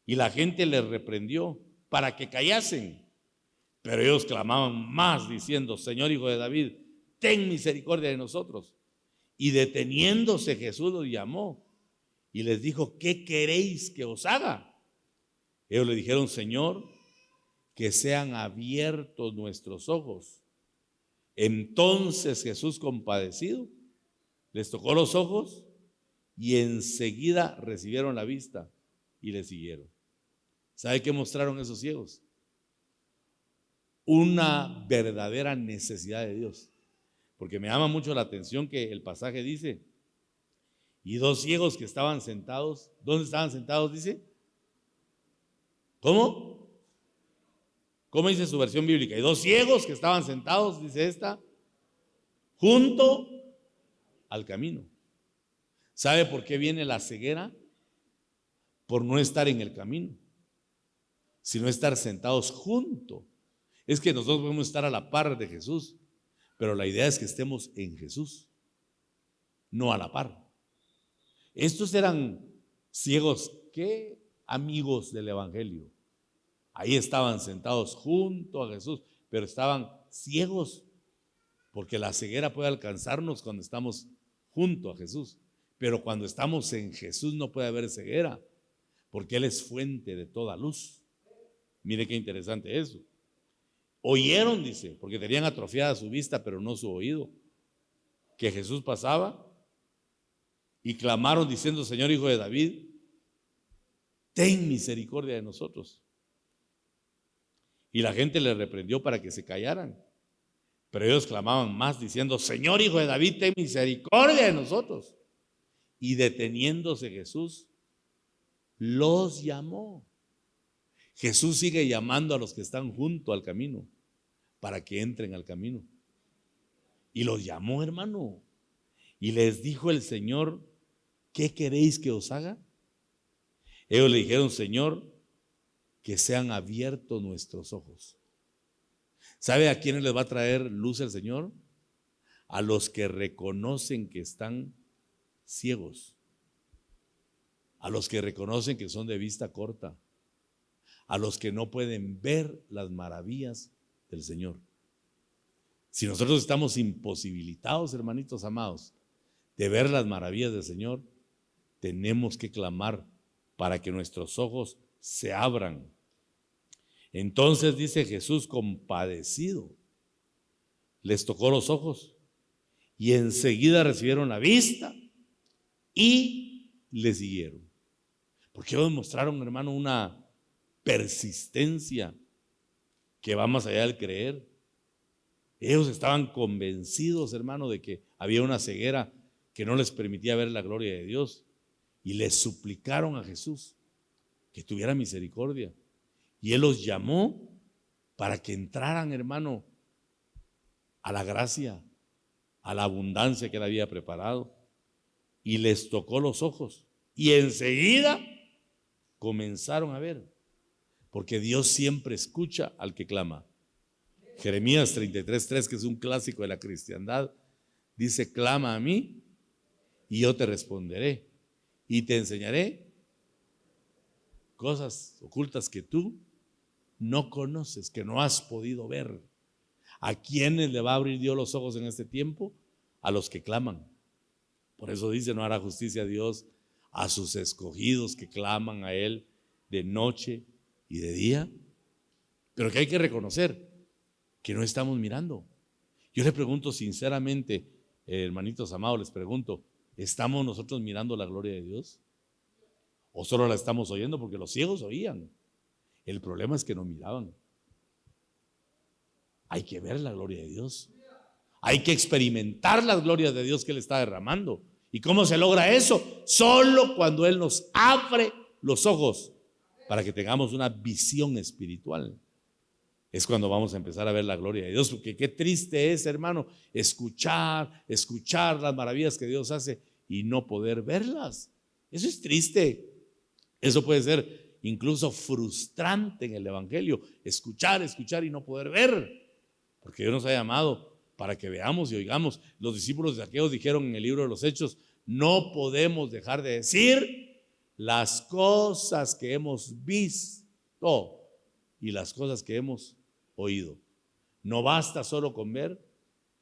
Y la gente les reprendió para que callasen, pero ellos clamaban más diciendo, Señor, Hijo de David, ten misericordia de nosotros. Y deteniéndose Jesús los llamó y les dijo, ¿qué queréis que os haga? Ellos le dijeron, Señor, que sean abiertos nuestros ojos. Entonces Jesús, compadecido, les tocó los ojos y enseguida recibieron la vista y le siguieron. ¿Sabe qué mostraron esos ciegos? Una verdadera necesidad de Dios. Porque me llama mucho la atención que el pasaje dice, y dos ciegos que estaban sentados, ¿dónde estaban sentados? Dice, ¿cómo? ¿Cómo dice su versión bíblica? Y dos ciegos que estaban sentados, dice esta, junto al camino. ¿Sabe por qué viene la ceguera? Por no estar en el camino, sino estar sentados junto. Es que nosotros podemos estar a la par de Jesús, Pero la idea es que estemos en Jesús, no a la par. Estos eran ciegos, ¿qué? Amigos del Evangelio. Ahí estaban sentados junto a Jesús, pero estaban ciegos, porque la ceguera puede alcanzarnos cuando estamos junto a Jesús. Pero cuando estamos en Jesús no puede haber ceguera, porque Él es fuente de toda luz. Mire qué interesante eso. Oyeron, dice, porque tenían atrofiada su vista, pero no su oído, que Jesús pasaba, y clamaron diciendo: Señor, Hijo de David, ten misericordia de nosotros. Y la gente le reprendió para que se callaran, pero ellos clamaban más diciendo: Señor, Hijo de David, ten misericordia de nosotros. Y deteniéndose Jesús, los llamó. Jesús sigue llamando a los que están junto al camino para que entren al camino. Y los llamó, hermano. Y les dijo el Señor: ¿qué queréis que os haga? Ellos le dijeron: Señor, que sean abiertos nuestros ojos. ¿Sabe a quiénes les va a traer luz el Señor? A los que reconocen que están ciegos, a los que reconocen que son de vista corta, a los que no pueden ver las maravillas del Señor. Si nosotros estamos imposibilitados, hermanitos amados, de ver las maravillas del Señor, tenemos que clamar para que nuestros ojos se abran. Entonces dice Jesús, compadecido, les tocó los ojos y enseguida recibieron la vista y le siguieron. Porque ellos mostraron, hermano, una persistencia que va más allá del creer. Ellos estaban convencidos, hermano, de que había una ceguera que no les permitía ver la gloria de Dios, y les suplicaron a Jesús que tuviera misericordia, y Él los llamó para que entraran, hermano, a la gracia, a la abundancia que Él había preparado, y les tocó los ojos, y enseguida comenzaron a ver, porque Dios siempre escucha al que clama. Jeremías 33:3, que es un clásico de la cristiandad, dice: clama a mí y yo te responderé y te enseñaré cosas ocultas que tú no conoces, que no has podido ver. ¿A quiénes le va a abrir Dios los ojos en este tiempo? A los que claman. Por eso dice: no hará justicia a Dios a sus escogidos que claman a Él de noche y de día. Pero que hay que reconocer que no estamos mirando. Yo le pregunto sinceramente, hermanitos amados, les pregunto: ¿estamos nosotros mirando la gloria de Dios? ¿O solo la estamos oyendo? Porque los ciegos oían. El problema es que no miraban. Hay que ver la gloria de Dios. Hay que experimentar las glorias de Dios que Él está derramando. ¿Y cómo se logra eso? Solo cuando Él nos abre los ojos para que tengamos una visión espiritual. Es cuando vamos a empezar a ver la gloria de Dios. Porque qué triste es, hermano, escuchar las maravillas que Dios hace y no poder verlas. Eso es triste. Eso puede ser incluso frustrante en el Evangelio. Escuchar y no poder ver. Porque Dios nos ha llamado para que veamos y oigamos. Los discípulos de Zaqueo dijeron en el libro de los Hechos: no podemos dejar de decir las cosas que hemos visto y las cosas que hemos oído. No basta solo con ver,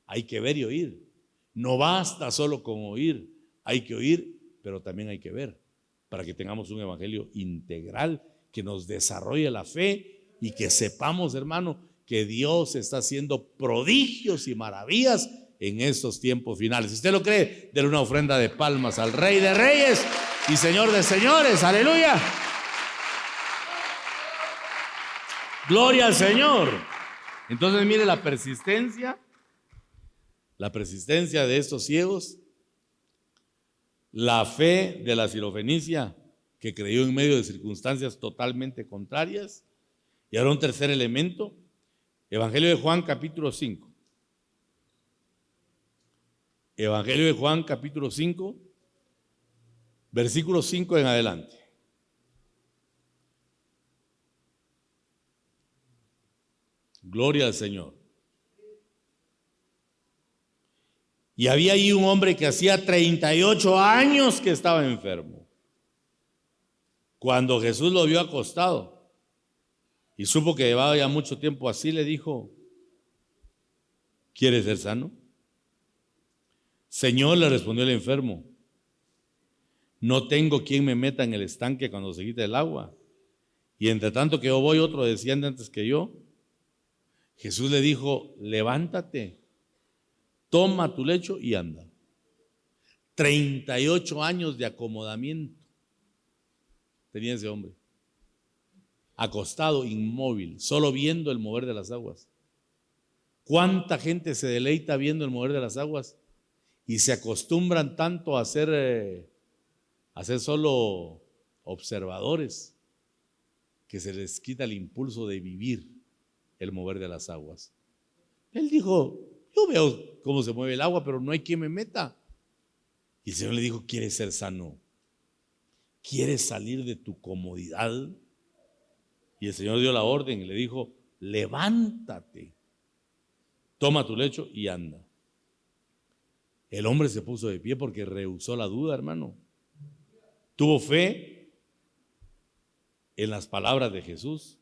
hay que ver y oír. No basta solo con oír, hay que oír, pero también hay que ver, para que tengamos un evangelio integral que nos desarrolle la fe y que sepamos, hermano, que Dios está haciendo prodigios y maravillas en estos tiempos finales. Si usted lo cree, déle una ofrenda de palmas al Rey de Reyes y Señor de Señores. Aleluya. Gloria al Señor. Entonces mire la persistencia de estos ciegos, la fe de la sirofenicia que creyó en medio de circunstancias totalmente contrarias. Y ahora un tercer elemento, Evangelio de Juan capítulo 5. Evangelio de Juan capítulo 5, versículo 5 en adelante. Gloria al Señor. Y había ahí un hombre que hacía 38 años que estaba enfermo. Cuando Jesús lo vio acostado y supo que llevaba ya mucho tiempo así, le dijo: ¿quieres ser sano? Señor, le respondió el enfermo, no tengo quien me meta en el estanque cuando se quite el agua. Y entre tanto que yo voy, otro desciende antes que yo. Jesús le dijo: levántate, toma tu lecho y anda. 38 años de acomodamiento tenía ese hombre, acostado, inmóvil, solo viendo el mover de las aguas. ¿Cuánta gente se deleita viendo el mover de las aguas y se acostumbran tanto a ser solo observadores que se les quita el impulso de vivir el mover de las aguas? Él dijo: yo veo cómo se mueve el agua, pero no hay quien me meta. Y el Señor le dijo: ¿quieres ser sano? ¿Quieres salir de tu comodidad? Y el Señor dio la orden y le dijo: levántate, toma tu lecho y anda. El hombre se puso de pie porque rehusó la duda, hermano. Tuvo fe en las palabras de Jesús.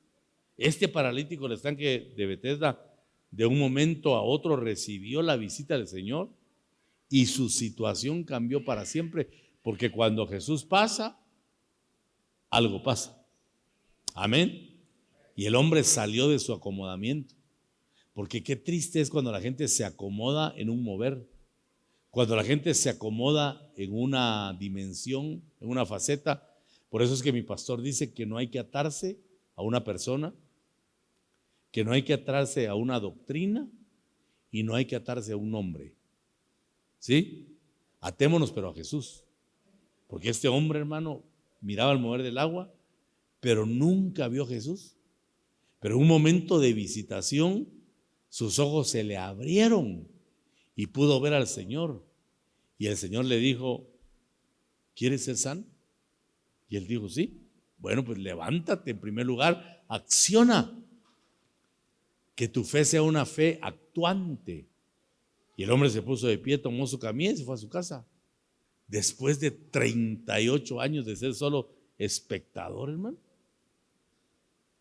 Este paralítico del estanque de Betesda, de un momento a otro recibió la visita del Señor y su situación cambió para siempre, porque cuando Jesús pasa, algo pasa. Amén. Y el hombre salió de su acomodamiento, porque qué triste es cuando la gente se acomoda en un mover, cuando la gente se acomoda en una dimensión, en una faceta. Por eso es que mi pastor dice que no hay que atarse a una persona, que no hay que atarse a una doctrina y no hay que atarse a un hombre. ¿Sí? Atémonos pero a Jesús, porque este hombre, hermano, miraba el mover del agua, pero nunca vio a Jesús. Pero en un momento de visitación, sus ojos se le abrieron y pudo ver al Señor. Y el Señor le dijo: ¿quieres ser sano? Y él dijo: sí. Bueno, pues levántate, en primer lugar, acciona. Que tu fe sea una fe actuante. Y el hombre se puso de pie, tomó su camilla y se fue a su casa. Después de 38 años de ser solo espectador, hermano.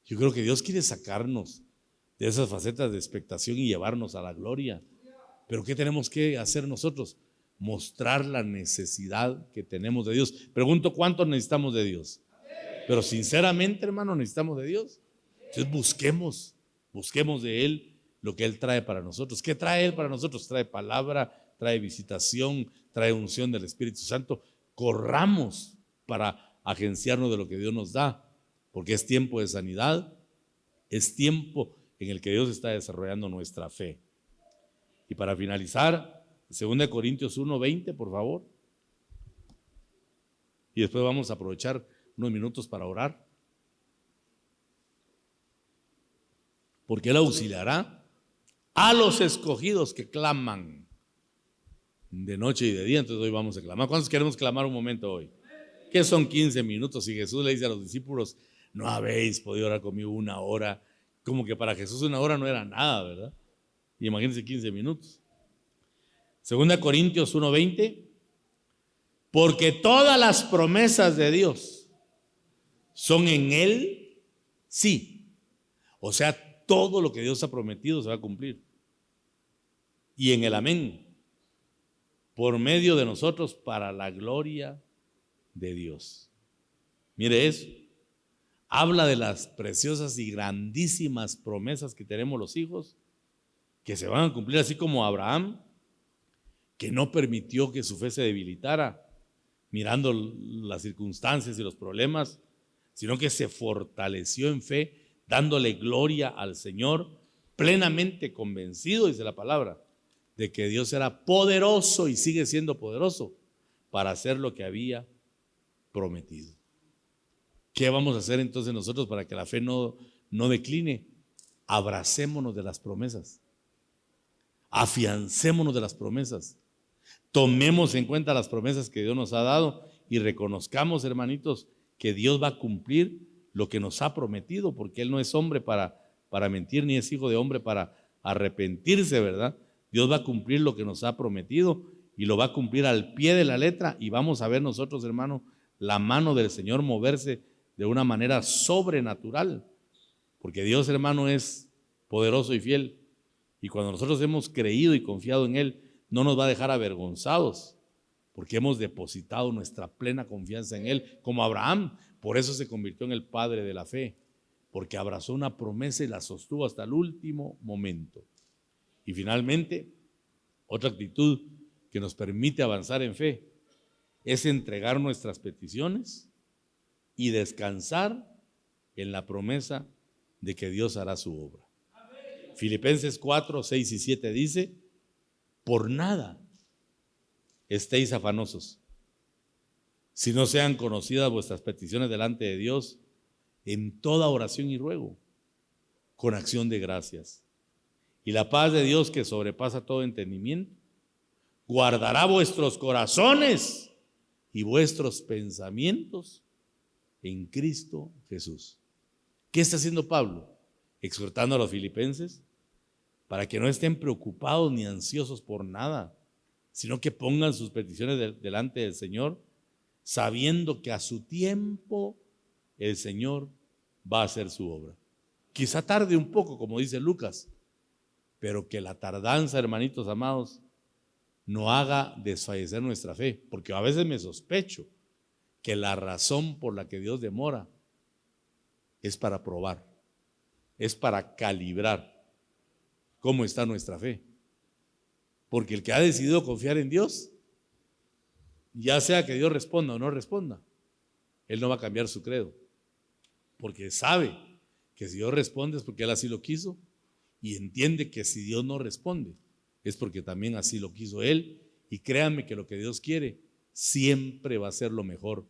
Yo creo que Dios quiere sacarnos de esas facetas de expectación y llevarnos a la gloria. Pero ¿qué tenemos que hacer nosotros? Mostrar la necesidad que tenemos de Dios. Pregunto: ¿cuánto necesitamos de Dios? Pero sinceramente, hermano, necesitamos de Dios. Entonces busquemos de Él lo que Él trae para nosotros. ¿Qué trae Él para nosotros? Trae palabra, trae visitación, trae unción del Espíritu Santo. Corramos para agenciarnos de lo que Dios nos da, porque es tiempo de sanidad, es tiempo en el que Dios está desarrollando nuestra fe. Y para finalizar, 2 Corintios 1:20, por favor. Y después vamos a aprovechar unos minutos para orar. Porque Él auxiliará a los escogidos que claman de noche y de día. Entonces hoy vamos a clamar. ¿Cuántos queremos clamar un momento hoy? ¿Qué son 15 minutos? Y Jesús le dice a los discípulos: no habéis podido orar conmigo una hora. Como que para Jesús una hora no era nada, ¿verdad? Y imagínense 15 minutos. 2 Corintios 1:20. Porque todas las promesas de Dios son en Él, sí. O sea, todo lo que Dios ha prometido se va a cumplir. Y en el amén, por medio de nosotros, para la gloria de Dios. Mire eso. Habla de las preciosas y grandísimas promesas que tenemos los hijos, que se van a cumplir, así como Abraham, que no permitió que su fe se debilitara mirando las circunstancias y los problemas, sino que se fortaleció en fe, dándole gloria al Señor, plenamente convencido, dice la palabra, de que Dios era poderoso y sigue siendo poderoso para hacer lo que había prometido. ¿Qué vamos a hacer entonces nosotros para que la fe no decline? Abracémonos de las promesas, afiancémonos de las promesas, tomemos en cuenta las promesas que Dios nos ha dado y reconozcamos, hermanitos, que Dios va a cumplir lo que nos ha prometido, porque Él no es hombre para mentir, ni es hijo de hombre para arrepentirse, ¿verdad?, Dios va a cumplir lo que nos ha prometido y lo va a cumplir al pie de la letra, y vamos a ver nosotros, hermano, la mano del Señor moverse de una manera sobrenatural, porque Dios, hermano, es poderoso y fiel, y cuando nosotros hemos creído y confiado en Él, no nos va a dejar avergonzados, porque hemos depositado nuestra plena confianza en Él, como Abraham. Por eso se convirtió en el padre de la fe, porque abrazó una promesa y la sostuvo hasta el último momento. Y finalmente, otra actitud que nos permite avanzar en fe es entregar nuestras peticiones y descansar en la promesa de que Dios hará su obra. Filipenses 4, 6 y 7 dice: por nada estéis afanosos, si no sean conocidas vuestras peticiones delante de Dios en toda oración y ruego, con acción de gracias. Y la paz de Dios, que sobrepasa todo entendimiento, guardará vuestros corazones y vuestros pensamientos en Cristo Jesús. ¿Qué está haciendo Pablo? Exhortando a los filipenses para que no estén preocupados ni ansiosos por nada, sino que pongan sus peticiones delante del Señor, sabiendo que a su tiempo el Señor va a hacer su obra. Quizá tarde un poco, como dice Lucas, pero que la tardanza, hermanitos amados, no haga desfallecer nuestra fe, porque a veces me sospecho que la razón por la que Dios demora es para probar, es para calibrar cómo está nuestra fe. Porque el que ha decidido confiar en Dios, ya sea que Dios responda o no responda, él no va a cambiar su credo, porque sabe que si Dios responde es porque Él así lo quiso, y entiende que si Dios no responde es porque también así lo quiso Él. Y créanme que lo que Dios quiere siempre va a ser lo mejor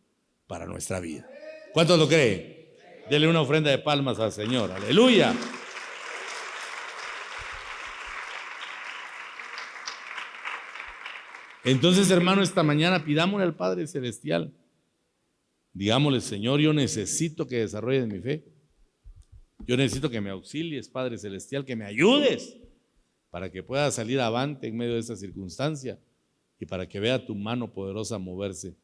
para nuestra vida. ¿Cuántos lo creen? Dele una ofrenda de palmas al Señor. Aleluya. Entonces, hermano, esta mañana pidámosle al Padre Celestial, digámosle: Señor, yo necesito que desarrolles mi fe. Yo necesito que me auxilies, Padre Celestial, que me ayudes para que pueda salir avante en medio de esta circunstancia y para que vea tu mano poderosa moverse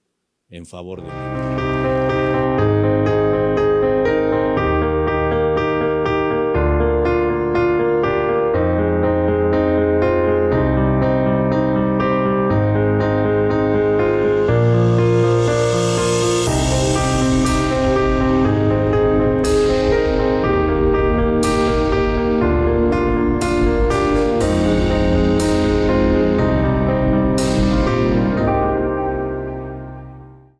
en favor de mí.